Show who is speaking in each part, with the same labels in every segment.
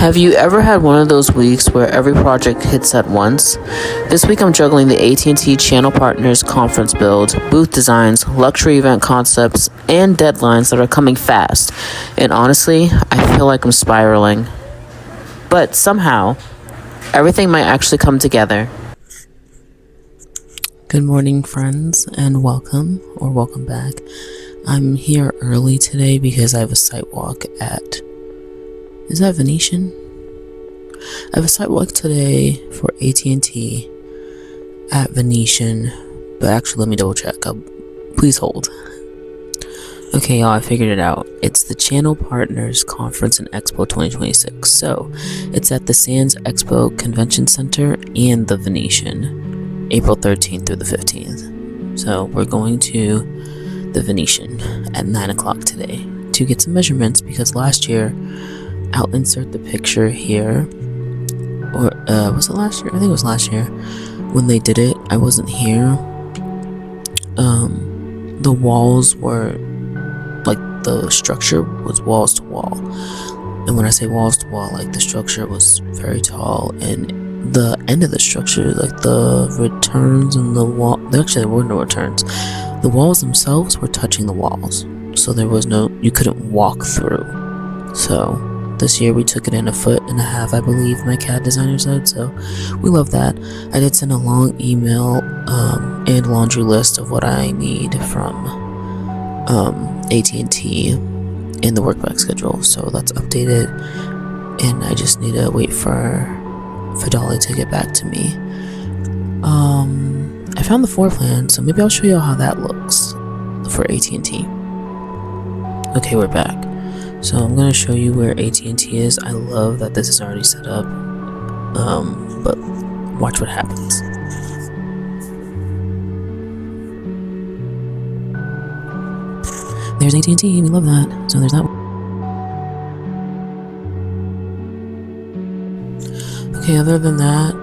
Speaker 1: Have you ever had one of those weeks where every project hits at once? This week I'm juggling the AT&T Channel Partners conference build, booth designs, luxury event concepts, and deadlines that are coming fast. And honestly, I feel like I'm spiraling. But somehow, everything might actually come together. Good morning, friends, and welcome back. I'm here early today because I have a site walk at... Is that Venetian? I have a site walk today for AT&T at Venetian, but actually let me double check. Please hold. Okay, y'all, I figured it out. It's the Channel Partners Conference and Expo 2026. So, it's at the Sands Expo Convention Center and the Venetian, April 13th through the 15th. So, we're going to the Venetian at 9 o'clock today to get some measurements because last year, I'll insert the picture here, or was it last year? I think it was last year when they did it. I wasn't here. The walls were, like, the structure was walls to wall, and when I say walls to wall, like, the structure was very tall, and the end of the structure, like the returns and the wall, actually there were no returns. The walls themselves were touching the walls, so there was no, you couldn't walk through. So this year we took it in 1.5 feet, I believe my CAD designer said, so we love that. I did send a long email and laundry list of what I need from AT&T in the workback schedule, so that's updated, and I just need to wait for Dolly to get back to me. I found the floor plan, so maybe I'll show you how that looks for AT&T. Okay, we're back. So I'm going to show you where AT&T is. I love that this is already set up, but watch what happens. There's AT&T, we love that. So there's that one. Okay, other than that,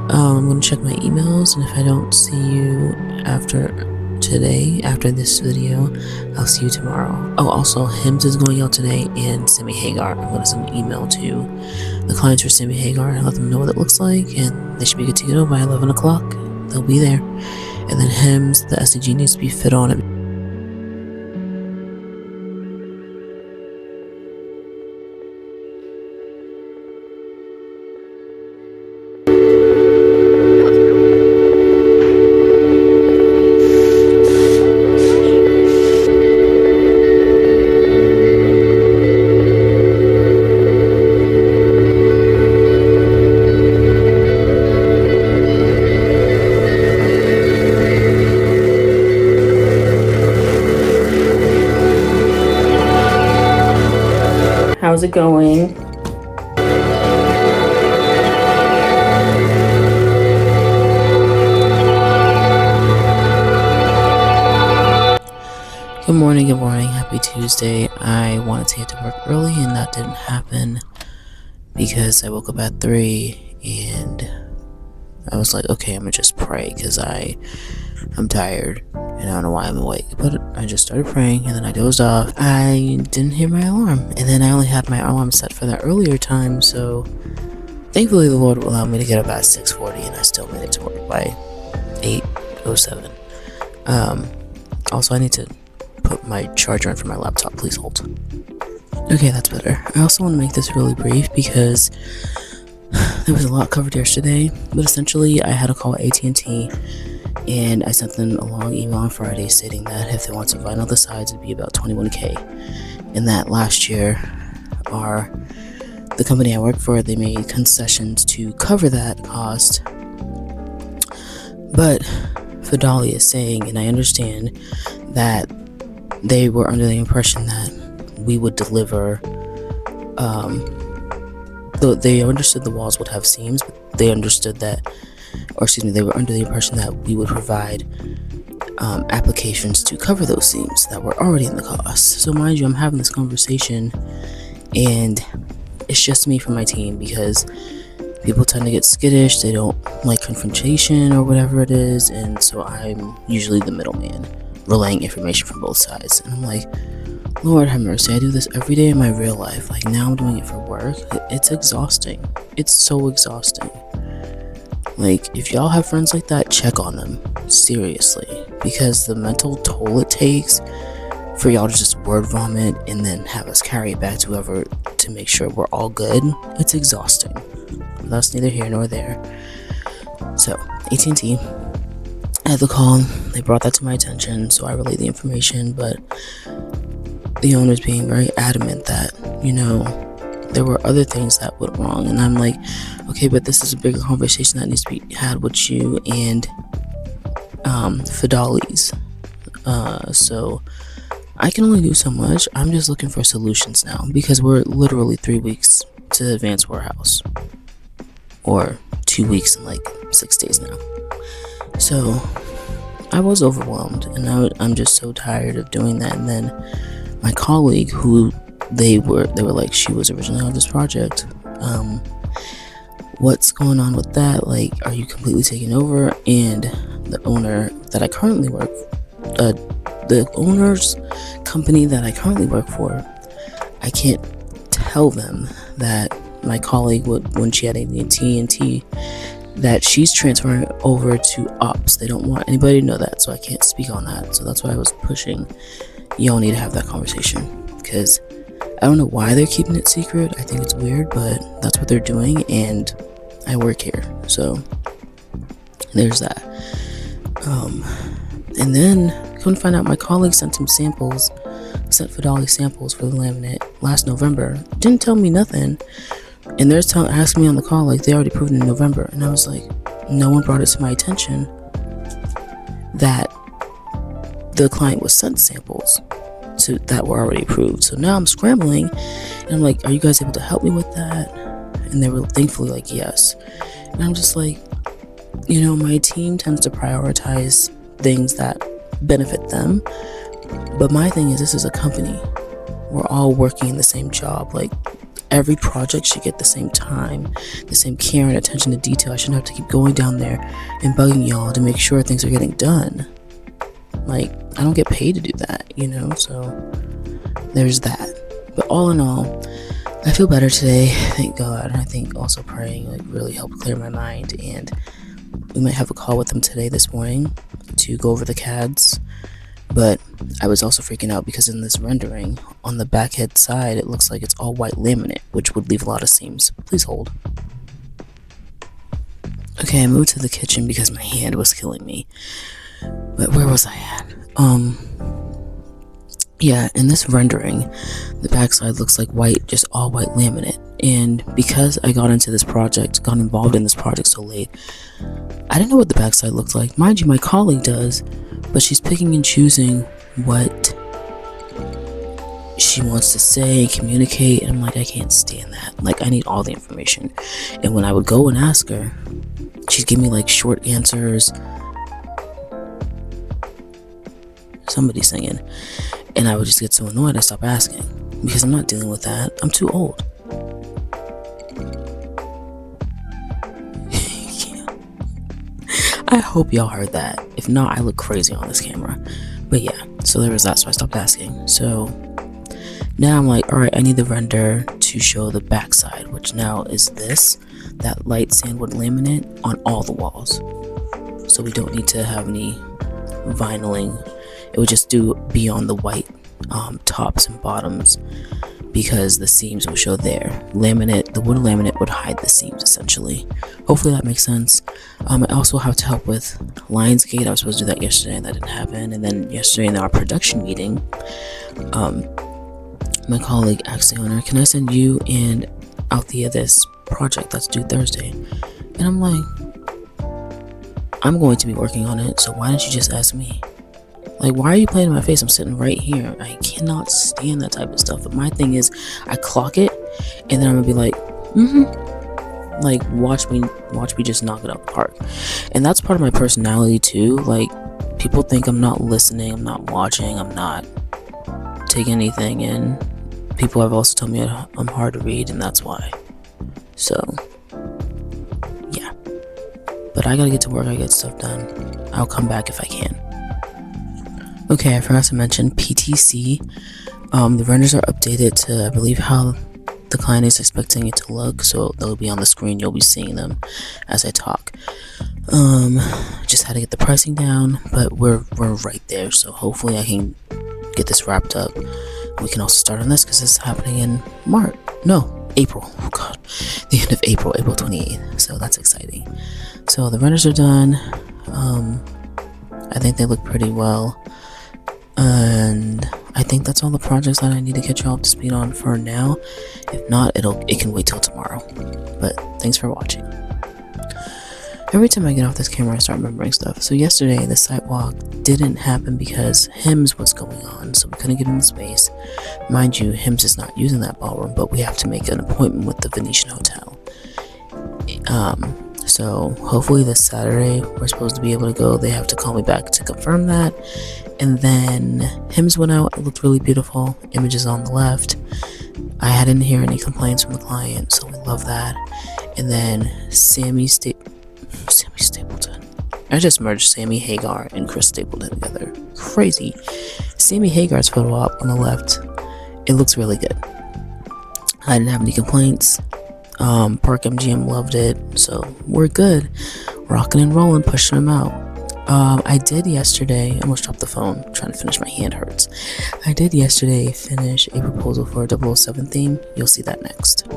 Speaker 1: I'm going to check my emails, and if I don't see you after this video, I'll see you tomorrow. Oh, also, HIMSS is going out today, and Sammy Hagar. I'm going to send an email to the clients for Sammy Hagar and let them know what it looks like, and they should be good to go by 11 o'clock. They'll be there. And then HIMSS, the SDG needs to be fit on it. How's it going? Good morning, happy Tuesday. I wanted to get to work early and that didn't happen because I woke up at 3 and I was like, okay, I'm gonna just pray because I'm tired and I don't know why I'm awake, but I just started praying and then I dozed off. I didn't hear my alarm, and then I only had my alarm set for that earlier time, so thankfully the Lord allowed me to get up at 6:40 and I still made it to work by 8:07. Also I need to put my charger in for my laptop. Please hold. Okay, that's better. I also want to make this really brief because there was a lot covered yesterday, but essentially I had a call at AT&T and I sent them a long email on Friday stating that if they want to vinyl the sides, it'd be about $21,000, and that last year the company I work for, they made concessions to cover that cost. But Fidali is saying, and I understand, that they were under the impression that we would deliver, they understood the walls would have seams, but they understood that, they were under the impression that we would provide applications to cover those seams that were already in the cost. So mind you, I'm having this conversation and it's just me from my team because people tend to get skittish, they don't like confrontation or whatever it is, and so I'm usually the middleman relaying information from both sides. And I'm like, Lord have mercy, I do this every day in my real life. Like, now I'm doing it for work. It's exhausting. It's so exhausting. Like, if y'all have friends like that, check on them. Seriously. Because the mental toll it takes for y'all to just word vomit and then have us carry it back to whoever to make sure we're all good, it's exhausting. That's neither here nor there. So, AT&T, I had the call. They brought that to my attention, so I relayed the information, but the owner's being very adamant that, there were other things that went wrong. And I'm like, okay, but this is a bigger conversation that needs to be had with you and Fidali's. So I can only do so much. I'm just looking for solutions now because we're literally 3 weeks to advance warehouse, or 2 weeks and like 6 days now. So I was overwhelmed, and I'm just so tired of doing that. And then my colleague, who they were like, she was originally on this project. What's going on with that? Like, are you completely taking over? And the owner that I currently work, the owner's company that I currently work for, I can't tell them that my colleague would, when she had AT&T, that she's transferring over to ops. They don't want anybody to know that, so I can't speak on that. So that's why I was pushing. Y'all need to have that conversation, because I don't know why they're keeping it secret. I think it's weird, but that's what they're doing, and I work here, so there's that. And then couldn't find out my colleague sent Fidali samples for the laminate last November. Didn't tell me nothing, and they're asking me on the call like they already proved it in November, and I was like, no one brought it to my attention that the client was sent samples that were already approved. So now I'm scrambling, and I'm like, are you guys able to help me with that? And they were thankfully like, yes. And I'm just like, my team tends to prioritize things that benefit them, but my thing is, this is a company. We're all working in the same job. Like, every project should get the same time, the same care and attention to detail. I shouldn't have to keep going down there and bugging y'all to make sure things are getting done. Like, I don't get paid to do that, so there's that. But all in all, I feel better today, thank God. And I think also praying really helped clear my mind, and we might have a call with them today, this morning, to go over the CADs. But I was also freaking out because in this rendering, on the backhead side, it looks like it's all white laminate, which would leave a lot of seams. Please hold. Okay, I moved to the kitchen because my hand was killing me. But where was I at? Yeah, in this rendering, the backside looks like white, just all white laminate. And because I got involved in this project so late, I didn't know what the backside looked like. Mind you, my colleague does, but she's picking and choosing what she wants to say and communicate. And I'm like, I can't stand that. Like, I need all the information. And when I would go and ask her, she'd give me short answers. Somebody's singing, and I would just get so annoyed I stopped asking, because I'm not dealing with that. I'm too old. Yeah. I hope y'all heard that. If not, I look crazy on this camera. But yeah, so there was that, so I stopped asking. So now I'm like, alright, I need the render to show the backside, which now is that light sandwood laminate on all the walls. So we don't need to have any vinyling. It would just be on the white tops and bottoms, because the seams will show there. The wood laminate would hide the seams, essentially. Hopefully that makes sense. I also have to help with Lionsgate. I was supposed to do that yesterday, and that didn't happen. And then yesterday in our production meeting, my colleague asked the owner, can I send you and Althea this project that's due Thursday? And I'm like, I'm going to be working on it, so why don't you just ask me? Like, why are you playing in my face? I'm sitting right here. I cannot stand that type of stuff. But my thing is, I clock it, and then I'm gonna be like, like, watch me just knock it out the park. And that's part of my personality too. Like, people think I'm not listening, I'm not watching, I'm not taking anything in. People have also told me I'm hard to read, and that's why. So, yeah. But I gotta get to work, I gotta get stuff done. I'll come back if I can. Okay, I forgot to mention PTC. The renders are updated to, I believe, how the client is expecting it to look, so they'll be on the screen. You'll be seeing them as I talk. Just had to get the pricing down, but we're right there, so hopefully I can get this wrapped up. We can also start on this because it's happening in April. Oh god, the end of April 28th, so that's exciting. So the renders are done. I think they look pretty well, and I think that's all the projects that I need to catch you all up to speed on for now. If not, it can wait till tomorrow. But thanks for watching. Every time I get off this camera, I start remembering stuff. So yesterday, the site walk didn't happen because HIMSS was going on, so we couldn't get in the space. Mind you, HIMSS is not using that ballroom, but we have to make an appointment with the Venetian Hotel. So hopefully this Saturday, we're supposed to be able to go. They have to call me back to confirm that. And then HIMSS went out. It looked really beautiful. Images on the left. I didn't hear any complaints from the client, so we love that. And then Sammy Stapleton. I just merged Sammy Hagar and Chris Stapleton together. Crazy. Sammy Hagar's photo op on the left. It looks really good. I didn't have any complaints. Park MGM loved it, so we're good. Rocking and rolling, pushing them out. I did yesterday, I almost dropped the phone, trying to finish, my hand hurts. I did yesterday finish a proposal for a 007 theme. You'll see that next.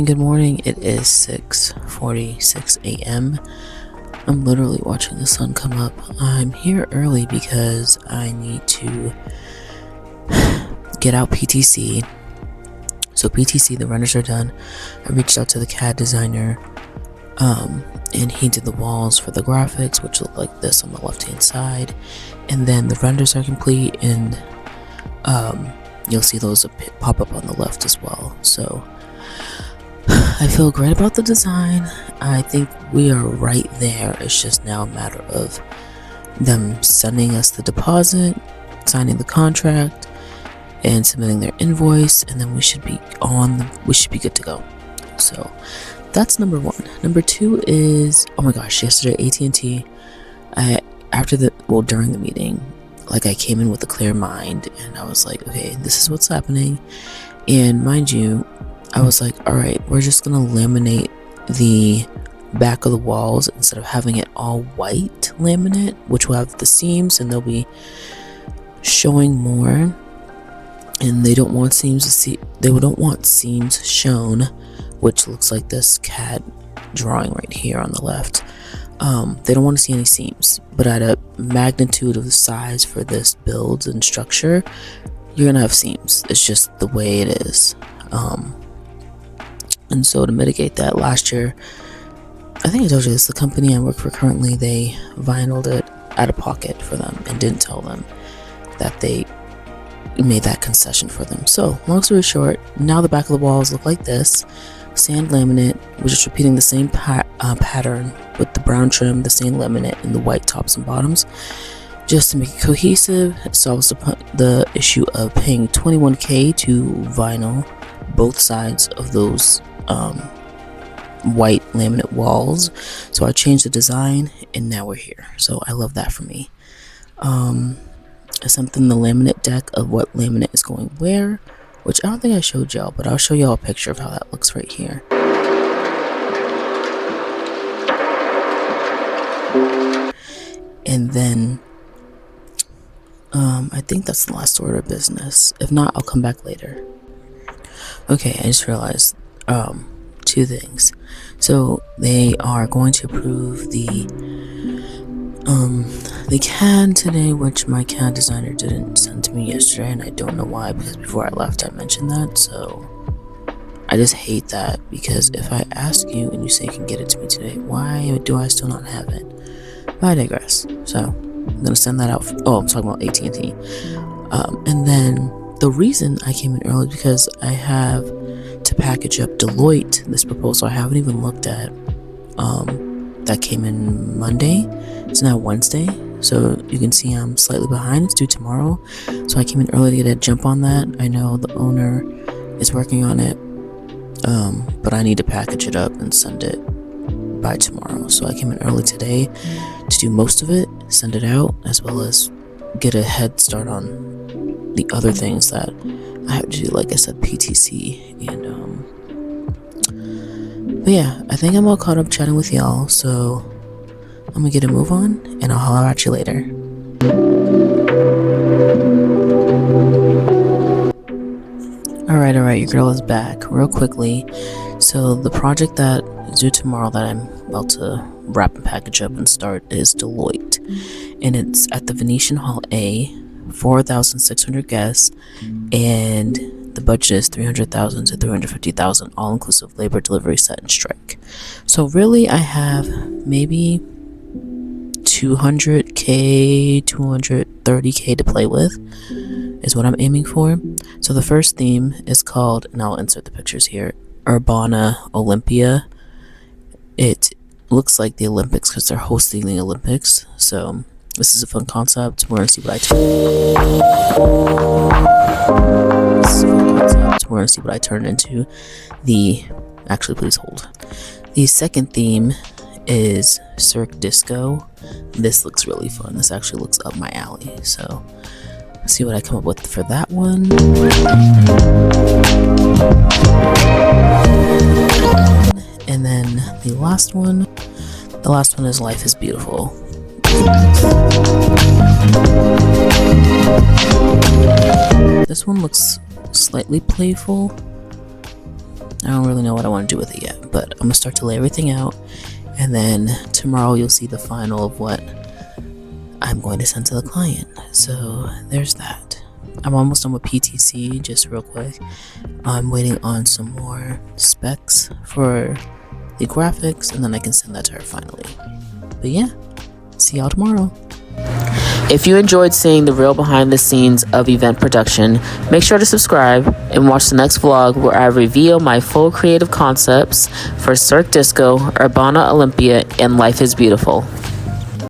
Speaker 1: Good morning. It is 6:46 a.m. I'm literally watching the sun come up. I'm here early because I need to get out PTC. So PTC, the renders are done. I reached out to the CAD designer, and he did the walls for the graphics, which look like this on the left-hand side. And then the renders are complete, and you'll see those pop up on the left as well. So I feel great about the design. I think we are right there. It's just now a matter of them sending us the deposit, signing the contract, and submitting their invoice, and then we should be good to go. So that's number one. Number two is, oh my gosh, yesterday AT&T, during the meeting, like, I came in with a clear mind, and I was like, okay, this is what's happening. And mind you, I was like, all right, we're just gonna laminate the back of the walls instead of having it all white laminate, which will have the seams and they'll be showing more. And they don't want seams shown, which looks like this CAD drawing right here on the left. They don't want to see any seams, but at a magnitude of the size for this build and structure, you're gonna have seams. It's just the way it is. And so to mitigate that, last year, I think I told you this, the company I work for currently, they vinyled it out of pocket for them and didn't tell them that they made that concession for them. So long story short, now the back of the walls look like this. Sand laminate. We're just repeating the same pattern with the brown trim, the sand laminate, and the white tops and bottoms, just to make it cohesive. It solves the issue of paying $21,000 to vinyl both sides of those white laminate walls. So I changed the design, and now we're here. So I love that for me. Something, the laminate deck of what laminate is going where, which I don't think I showed y'all, but I'll show y'all a picture of how that looks right here. And then I think that's the last order of business. If not, I'll come back later. Okay, I just realized two things. So they are going to approve the CAD today, which my CAD designer didn't send to me yesterday, and I don't know why, because before I left I mentioned that. So I just hate that, because if I ask you and you say you can get it to me today, why do I still not have it? But I digress. So I'm gonna send that out. I'm talking about AT&T. And then the reason I came in early is because I have to package up Deloitte, this proposal I haven't even looked at. That came in Monday. It's now Wednesday, so you can see I'm slightly behind. It's due tomorrow, so I came in early to get a jump on that. I know the owner is working on it, but I need to package it up and send it by tomorrow. So I came in early today to do most of it, send it out, as well as get a head start on the other things that I have to do, like I said, PTC. And but yeah, I think I'm all caught up chatting with y'all, so I'm gonna get a move on, and I'll holler at you later. Alright, your girl is back. Real quickly, so the project that is due tomorrow that I'm about to wrap and package up and start is Deloitte, and it's at the Venetian Hall A, 4,600 guests, and the budget is $300,000 to $350,000, all inclusive labor, delivery, set, and strike. So really, I have maybe $200K, $230K to play with, is what I'm aiming for. So the first theme is called, and I'll insert the pictures here, Urbana Olympia. It looks like the Olympics because they're hosting the Olympics. So this is a fun concept. We're gonna see what I turn into. Actually, please hold. The second theme is Cirque Disco. This looks really fun. This actually looks up my alley. So let's see what I come up with for that one. And then the last one is Life is Beautiful. This one looks slightly playful. I don't really know what I want to do with it yet, but I'm gonna start to lay everything out, and then tomorrow you'll see the final of what I'm going to send to the client. So there's that. I'm almost done with PTC. Just real quick, I'm waiting on some more specs for the graphics, and then I can send that to her finally. But yeah, see y'all tomorrow. If you enjoyed seeing the real behind the scenes of event production, make sure to subscribe and watch the next vlog where I reveal my full creative concepts for Cirque Disco, Urbana Olympia, and Life is Beautiful.